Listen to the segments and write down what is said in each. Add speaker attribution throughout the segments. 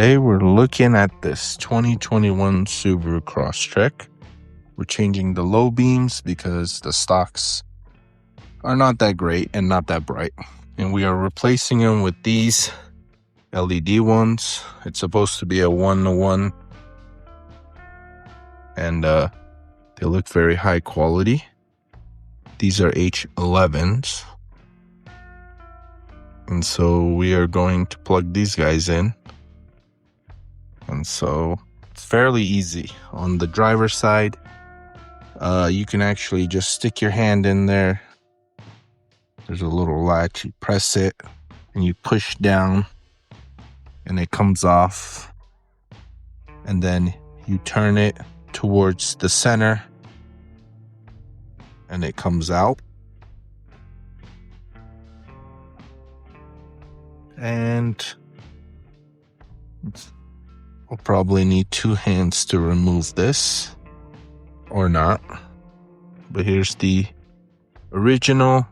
Speaker 1: Today we're looking at this 2021 Subaru Crosstrek. We're changing the low beams because the stocks are not that great and not that bright. And we are replacing them with these LED ones. It's supposed to be a 1-to-1. And they look very high quality. These are H11s. And so we are going to plug these guys in. And so it's fairly easy. On the driver's side, you can actually just stick your hand in there. There's a little latch, you press it and you push down and it comes off. And then you turn it towards the center and it comes out. And we'll probably need 2 hands to remove this, or not. But here's the original,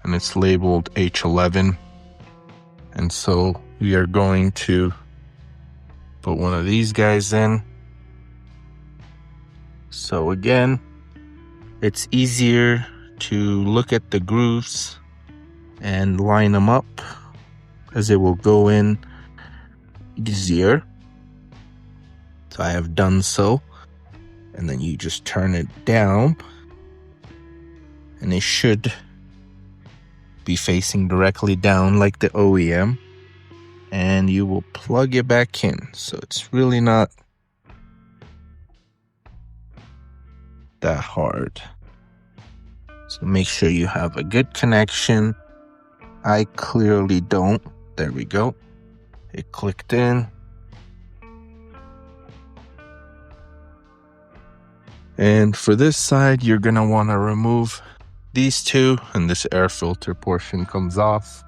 Speaker 1: and it's labeled H11. And so we are going to put one of these guys in. So again, it's easier to look at the grooves and line them up, as it will go in easier. So I have done so. And then you just turn it down and it should be facing directly down like the OEM, and you will plug it back in. So it's really not that hard. So make sure you have a good connection. I clearly don't. There we go. It clicked in. And for this side, you're going to want to remove these two, and this air filter portion comes off.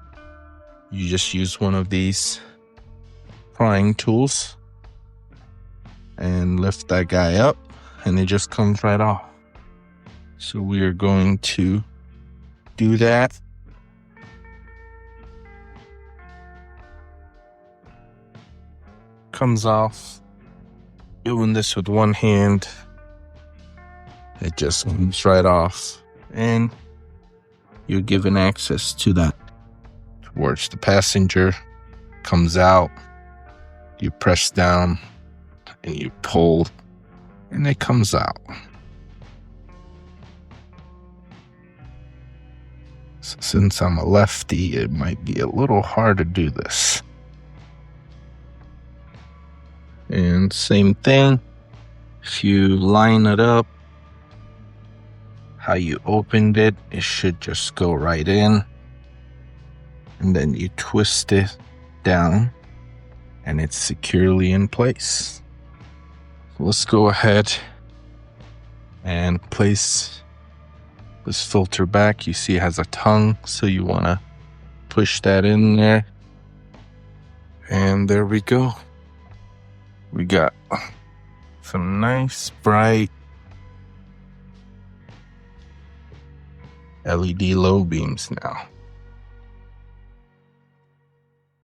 Speaker 1: You just use one of these prying tools and lift that guy up, and it just comes right off. So we are going to do that. Comes off. Doing this with one hand, it just comes right off, and you're given access to that towards the passenger. Comes out, you press down and you pull and it comes out. So since I'm a lefty, it might be a little hard to do this. And same thing, if you line it up how you opened it, it should just go right in. And then you twist it down and it's securely in place. So let's go ahead and place this filter back. You see it has a tongue, so you want to push that in there. And there we go. We got some nice bright LED low beams now.